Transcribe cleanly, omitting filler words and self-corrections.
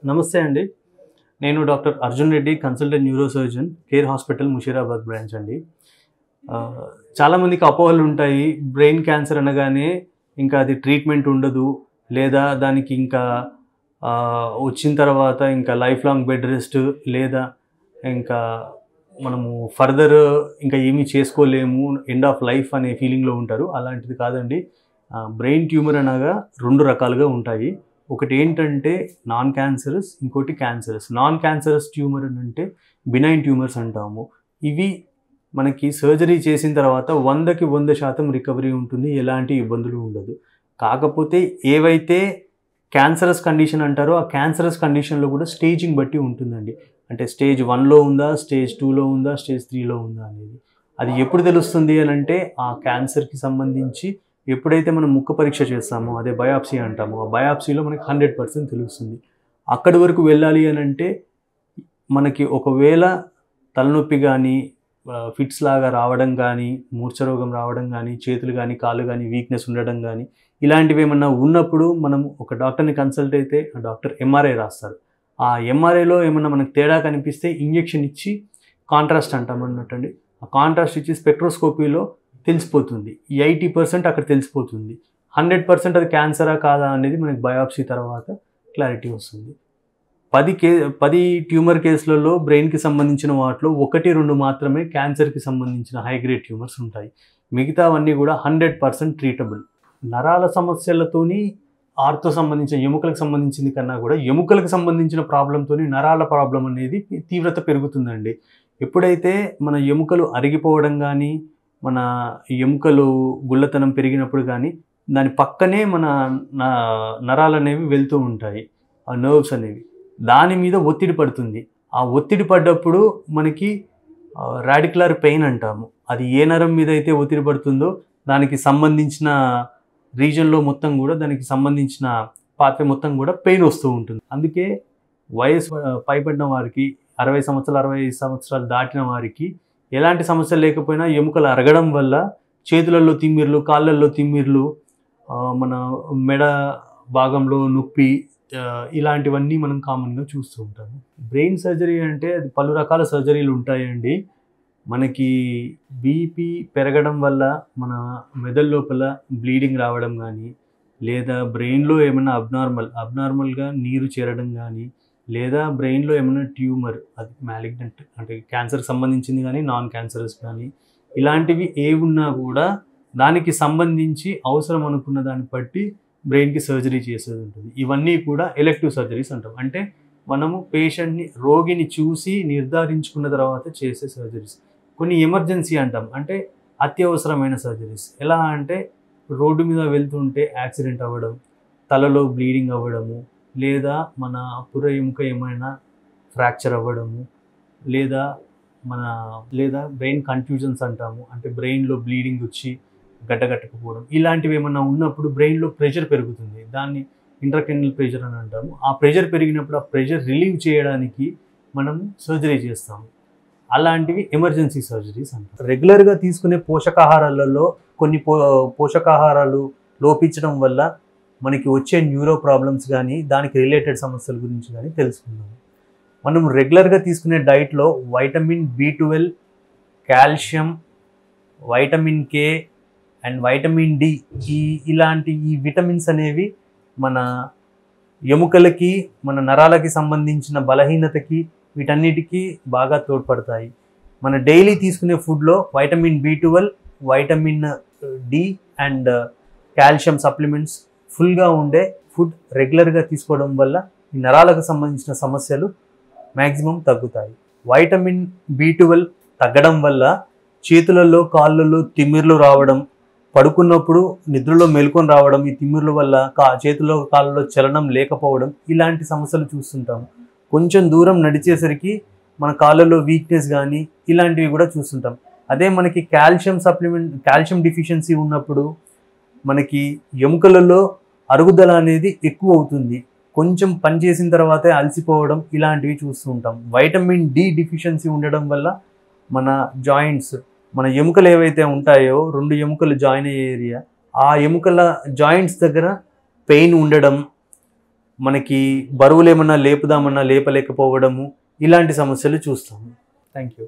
నమస్తే అండి. నేను doctor Arjun Reddy, consultant neuro surgeon, care hospital Musheerabad branch అండి. చాలామందికి అపోహలుంటాయి. బ్రెయిన్ క్యాన్సర్ అనగానే ఇంకా అది ట్రీట్మెంట్ ఉండదు. లేదా దానికి ఇంకా వచ్చిన తర్వాత ఇంకా లైఫ్ లాంగ్ బెడ్ రెస్ట్, లేదా ఇంకా మనము ఫర్దర్ ఇంకా ఏమీ చేసుకోలేము, ఎండ్ ఆఫ్ లైఫ్ అనే ఫీలింగ్‌లో ఉంటారు. అలాంటిది కాదండి. బ్రెయిన్ ట్యూమర్ అనగా 2 రకాలుగా ఉంటాయి. ఒకటి ఏంటంటే నాన్ క్యాన్సరస్, ఇంకోటి క్యాన్సరస్. నాన్ క్యాన్సరస్ ట్యూమర్ అని అంటే బినైన్ ట్యూమర్స్ అంటాము. ఇవి మనకి సర్జరీ చేసిన తర్వాత 100కి 100% రికవరీ ఉంటుంది. ఎలాంటి ఇబ్బందులు ఉండదు. కాకపోతే ఏవైతే క్యాన్సరస్ కండిషన్ అంటారో ఆ క్యాన్సరస్ కండిషన్‌లో కూడా స్టేజింగ్ బట్టి ఉంటుందండి. అంటే స్టేజ్ 1లో ఉందా, స్టేజ్ 2లో ఉందా, స్టేజ్ 3లో ఉందా అనేది. అది ఎప్పుడు తెలుస్తుంది అనంటే ఆ క్యాన్సర్‌కి సంబంధించి ఎప్పుడైతే మనం ముక్క పరీక్ష చేస్తామో అదే బయాప్సీ అంటామో, ఆ బయాప్సీలో మనకి 100% తెలుస్తుంది. అక్కడి వరకు వెళ్ళాలి అనంటే మనకి ఒకవేళ తలనొప్పి గానీ, ఫిట్స్ లాగా రావడం గానీ, మూర్ఛ రోగం రావడం గానీ, చేతులు గానీ, కాళ్ళు గానీ వీక్‌నెస్ ఉండడం గానీ, ఇలాంటివేమన్నా ఉన్నప్పుడు మనం ఒక డాక్టర్‌ని కన్సల్ట్ అయితే ఆ డాక్టర్ ఎంఆర్ఐ రాస్తారు. ఆ ఎంఆర్ఐలో ఏమన్నా మనకు తేడా కనిపిస్తే ఇంజెక్షన్ ఇచ్చి కాంట్రాస్ట్ అంటామన్నట్టండి. ఆ కాంట్రాస్ట్ ఇచ్చి స్పెక్ట్రోస్కోపీలో తెలిసిపోతుంది. 80% అక్కడ తెలిసిపోతుంది. 100% అది క్యాన్సరా కాదా అనేది మనకి బయాప్సీ తర్వాత క్లారిటీ వస్తుంది. 10 ట్యూమర్ కేసులలో బ్రెయిన్‌కి సంబంధించిన వాటిలో 1, 2 మాత్రమే క్యాన్సర్‌కి సంబంధించిన హై గ్రేడ్ ట్యూమర్స్ ఉంటాయి. మిగతావన్నీ కూడా 100% ట్రీటబుల్. నరాల సమస్యలతోని ఆర్థో సంబంధించిన ఎముకలకు సంబంధించింది కన్నా కూడా ఎముకలకు సంబంధించిన ప్రాబ్లమ్‌తోని నరాల ప్రాబ్లమ్ అనేది తీవ్రత పెరుగుతుందండి. ఎప్పుడైతే మన ఎముకలు అరిగిపోవడం గానీ, మన ఎముకలు గుల్లతనం పెరిగినప్పుడు గానీ, దాని పక్కనే మన న నరాలనేవి వెళ్తూ ఉంటాయి. ఆ నర్వ్స్ అనేవి. దాని మీద ఒత్తిడి పడుతుంది. ఆ ఒత్తిడి పడ్డప్పుడు మనకి రాడిక్యులర్ పెయిన్ అంటాము. అది ఏ నరం మీద అయితే ఒత్తిడి పడుతుందో దానికి సంబంధించిన రీజియన్‌లో మొత్తం గూడా దానికి సంబంధించిన పార్ట్ మొత్తం గూడా పెయిన్ వస్తూ ఉంటుంది. అందుకే వయసు పైబడిన వారికి 60 సంవత్సరాలు, 65 సంవత్సరాలు దాటిన వారికి ఎలాంటి సమస్య లేకపోయినా ఎముకలు అరగడం వల్ల చేతులలో తిమ్మిర్లు, కాళ్ళల్లో తిమ్మిర్లు, మన మెడ భాగంలో నొప్పి, ఇలాంటివన్నీ మనం కామన్‌గా చూస్తూ ఉంటాము. బ్రెయిన్ సర్జరీ అంటే అది పలు రకాల సర్జరీలు ఉంటాయండి. మనకి బీపీ పెరగడం వల్ల మన మెదడు లోపల బ్లీడింగ్ రావడం గానీ, లేదా బ్రెయిన్‌లో ఏమన్నా అబ్నార్మల్‌గా నీరు చేరడం గానీ, లేదా బ్రెయిన్‌లో ఏమన్నా ట్యూమర్ అది మాలిగ్నెంట్ అంటే క్యాన్సర్‌కి సంబంధించింది గానీ, నాన్ క్యాన్సరస్ కానీ ఇలాంటివి ఏవున్నా కూడా దానికి సంబంధించి అవసరం అనుకున్న దాన్ని బట్టి బ్రెయిన్‌కి సర్జరీ చేసేది ఉంటుంది. ఇవన్నీ కూడా ఎలెక్టివ్ సర్జరీస్ అంటాం. అంటే మనము రోగిని చూసి నిర్ధారించుకున్న తర్వాత చేసే సర్జరీస్. కొన్ని ఎమర్జెన్సీ అంటాం. అంటే అత్యవసరమైన సర్జరీస్. ఎలా అంటే రోడ్డు మీద వెళ్తుంటే యాక్సిడెంట్ అవ్వడం, తలలో బ్లీడింగ్ అవ్వడము, లేదా మన పుర ఎముక ఏమైనా ఫ్రాక్చర్ అవ్వడము, లేదా లేదా బ్రెయిన్ కన్‌ఫ్యూజన్స్ అంటాము. అంటే బ్రెయిన్‌లో బ్లీడింగ్ వచ్చి గడ్డగట్టకపోవడం. ఇలాంటివి ఏమన్నా ఉన్నప్పుడు బ్రెయిన్‌లో ప్రెషర్ పెరుగుతుంది. దాన్ని ఇంట్రాక్రానియల్ ప్రెషర్ అని అంటాము. ఆ ప్రెషర్ పెరిగినప్పుడు ఆ ప్రెషర్ రిలీవ్ చేయడానికి మనము సర్జరీ చేస్తాము. అలాంటివి ఎమర్జెన్సీ సర్జరీస్ అంటారు. రెగ్యులర్‌గా తీసుకునే పోషకాహారాలలో కొన్ని పోషకాహారాలు లోపించడం వల్ల మనకి వచ్చే న్యూరో ప్రాబ్లమ్స్ గానీ, దానికి రిలేటెడ్ సమస్యల గురించి గానీ తెలుసుకుందాం. మనం రెగ్యులర్‌గా తీసుకునే డైట్‌లో వైటమిన్ బి12, calcium, vitamin K and vitamin D ఇలాంటి విటమిన్స్ అనేవి మన ఎముకలకి, మన నరాలకి సంబంధించిన బలహీనతకి వీటన్నిటికీ బాగా తోడ్పడతాయి. మన డైలీ తీసుకునే ఫుడ్‌లో వైటమిన్ బి12, vitamin D and calcium supplements ఫుల్‌గా ఉండే ఫుడ్ రెగ్యులర్‌గా తీసుకోవడం వల్ల ఈ నరాలకు సంబంధించిన సమస్యలు మ్యాక్సిమం తగ్గుతాయి. వైటమిన్ బి12 తగ్గడం వల్ల చేతులలో, కాళ్ళలో తిమ్మిర్లు రావడం, పడుకున్నప్పుడు నిద్రలో మెలుకొని రావడం, ఈ తిమ్మిర్ల వల్ల చేతుల్లో, కాళ్ళలో చలనం లేకపోవడం ఇలాంటి సమస్యలు చూస్తుంటాము. కొంచెం దూరం నడిచేసరికి మన కాళ్ళలో వీక్‌నెస్ గానీ ఇలాంటివి కూడా చూస్తుంటాం. అదే మనకి కాల్షియం డెఫిషియన్సీ ఉన్నప్పుడు మనకి ఎముకలలో అరుగుదల అనేది ఎక్కువ అవుతుంది. కొంచెం పని చేసిన తర్వాతే అలసిపోవడం ఇలాంటివి చూస్తూ ఉంటాం. వైటమిన్ డి డెఫిషియన్సీ ఉండడం వల్ల మన జాయింట్స్, మన ఎముకలు ఏవైతే ఉంటాయో 2 ఎముకలు జాయిన్ అయ్యే ఏరియా, ఆ ఎముకల జాయింట్స్ దగ్గర పెయిన్ ఉండడం, మనకి బరువులు ఏమన్నా లేపుదామన్నా లేపలేకపోవడము, ఇలాంటి సమస్యలు చూస్తాము. Thank you.